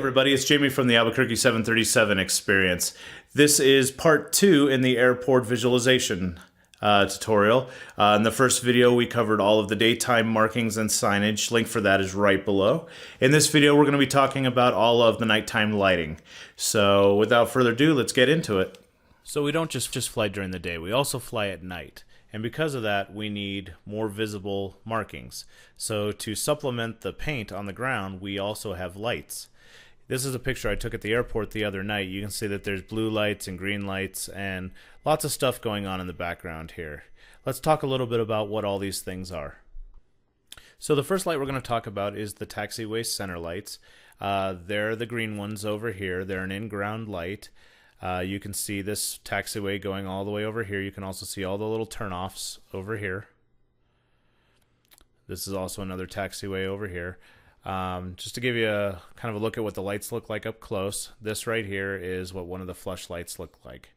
everybody, it's Jamie from the Albuquerque 737 Experience. This is part 2 in the airport visualization tutorial. In the first video we covered all of the daytime markings and signage. Link for that is right below. In this video we're going to be talking about all of the nighttime lighting. So without further ado, let's get into it. So we don't just fly during the day, we also fly at night. And because of that, we need more visible markings. So to supplement the paint on the ground, we also have lights. This is a picture I took at the airport the other night. You can see that there's blue lights and green lights and lots of stuff going on in the background here. Let's talk a little bit about what all these things are. So the first light we're going to talk about is the taxiway center lights. They're the green ones over here. They're an in-ground light. You can see this taxiway going all the way over here. You can also see all the little turnoffs over here. This is also another taxiway over here. Just to give you a kind of a look at what the lights look like up close, this right here is what one of the flush lights look like.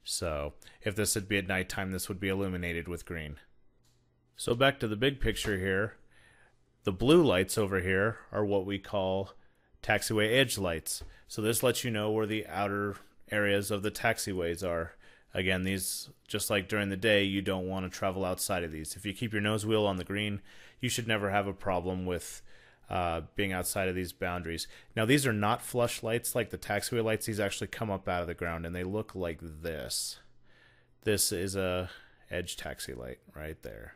So if this would be at nighttime, this would be illuminated with green. So back to the big picture here, the blue lights over here are what we call taxiway edge lights. So this lets you know where the outer areas of the taxiways are. Again, these, just like during the day, you don't want to travel outside of these. If you keep your nose wheel on the green, you should never have a problem with being outside of these boundaries. Now, these are not flush lights like the taxiway lights. These actually come up out of the ground and they look like this. This is a edge taxi light right there.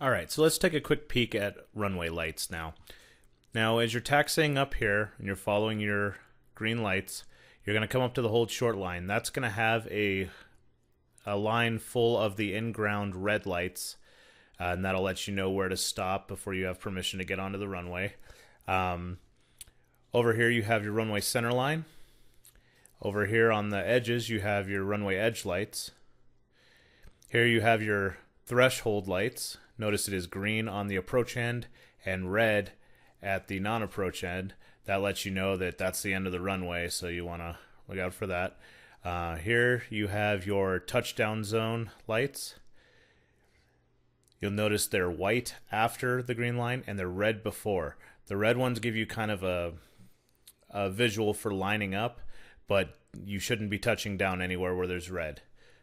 All right, so let's take a quick peek at runway lights now. Now, as you're taxiing up here and you're following your green lights, you're going to come up to the hold short line. That's going to have a line full of the in-ground red lights, and that'll let you know where to stop before you have permission to get onto the runway. Over here you have your runway center line. Over here on the edges you have your runway edge lights. Here you have your threshold lights. Notice it is green on the approach end and red at the non-approach end. That lets you know that that's the end of the runway, so you want to look out for that. Here you have your touchdown zone lights. You'll notice they're white after the green line and they're red before. The red ones give you kind of a visual for lining up, but you shouldn't be touching down anywhere where there's red.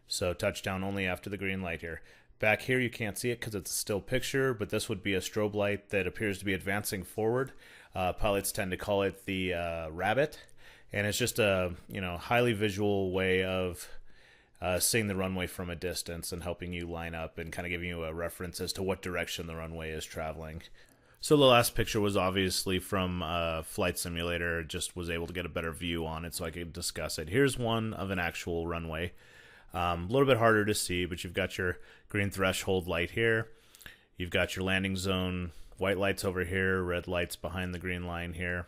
So touchdown only after the green light here. Back here you can't see it because it's a still picture, but this would be a strobe light that appears to be advancing forward. Pilots tend to call it the rabbit, and it's just a highly visual way of seeing the runway from a distance and helping you line up and kind of giving you a reference as to what direction the runway is traveling. So the last picture was obviously from Flight Simulator. Just was able to get a better view on it so I could discuss it. Here's one of an actual runway. A little bit harder to see, but you've got your green threshold light here. You've got your landing zone white lights over here, red lights behind the green line here,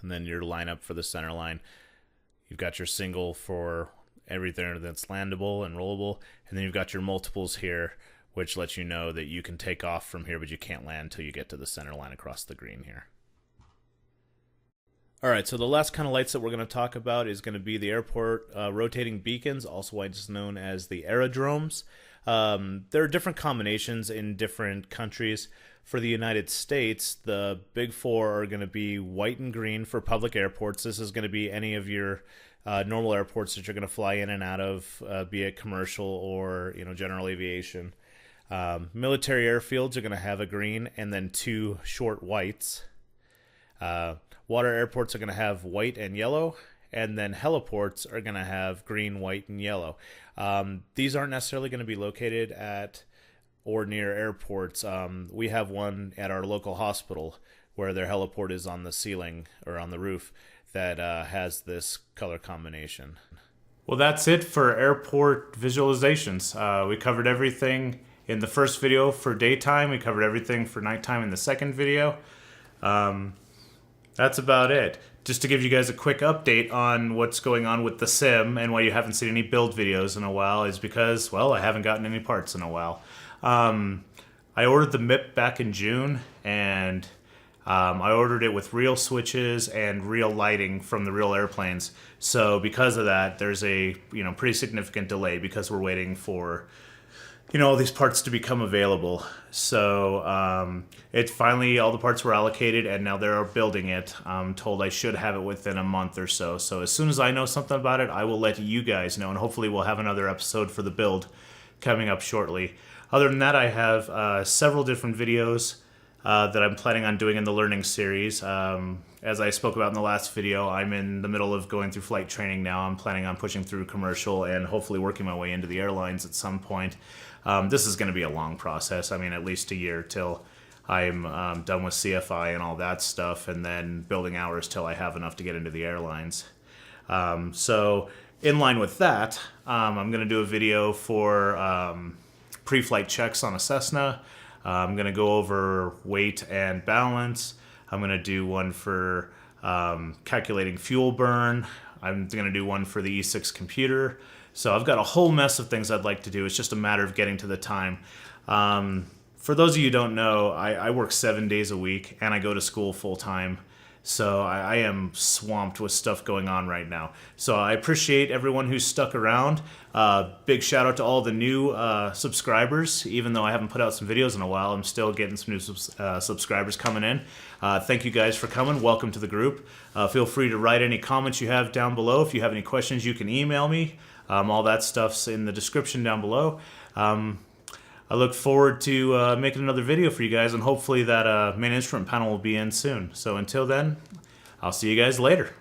and then your lineup for the center line. You've got your single for everything that's landable and rollable, and then you've got your multiples here, which lets you know that you can take off from here, but you can't land until you get to the center line across the green here. Alright, so the last kind of lights that we're going to talk about is going to be the airport rotating beacons, also known as the aerodromes. There are different combinations in different countries. For the United States, the big four are going to be white and green for public airports. This is going to be any of your normal airports that you're going to fly in and out of, be it commercial or general aviation. Military airfields are going to have a green and then two short whites. Water airports are going to have white and yellow, and then heliports are going to have green, white, and yellow. These aren't necessarily going to be located at or near airports. We have one at our local hospital where their heliport is on the ceiling or on the roof that has this color combination. Well, that's it for airport visualizations. We covered everything in the first video for daytime. We covered everything for nighttime in the second video. That's about it. Just to give you guys a quick update on what's going on with the sim and why you haven't seen any build videos in a while is because, well, I haven't gotten any parts in a while. I ordered the MIP back in June, and I ordered it with real switches and real lighting from the real airplanes. So because of that, there's a pretty significant delay because we're waiting for all these parts to become available. So it finally, all the parts were allocated, and now they're building it. I'm told I should have it within a month or so. So as soon as I know something about it, I will let you guys know, and hopefully we'll have another episode for the build coming up shortly. Other than that, I have several different videos that I'm planning on doing in the learning series. As I spoke about in the last video, I'm in the middle of going through flight training now. I'm planning on pushing through commercial and hopefully working my way into the airlines at some point. This is going to be a long process. I mean, at least a year till I'm done with CFI and all that stuff, and then building hours till I have enough to get into the airlines. So in line with that, I'm going to do a video for pre-flight checks on a Cessna. I'm going to go over weight and balance. I'm going to do one for calculating fuel burn. I'm going to do one for the E6 computer. So I've got a whole mess of things I'd like to do. It's just a matter of getting to the time. For those of you who don't know, I work 7 days a week and I go to school full time. So I am swamped with stuff going on right now. So I appreciate everyone who's stuck around. Big shout out to all the new subscribers. Even though I haven't put out some videos in a while, I'm still getting some new subscribers coming in. Thank you guys for coming. Welcome to the group. Feel free to write any comments you have down below. If you have any questions, you can email me. All that stuff's in the description down below. I look forward to making another video for you guys, and hopefully that main instrument panel will be in soon. So until then, I'll see you guys later.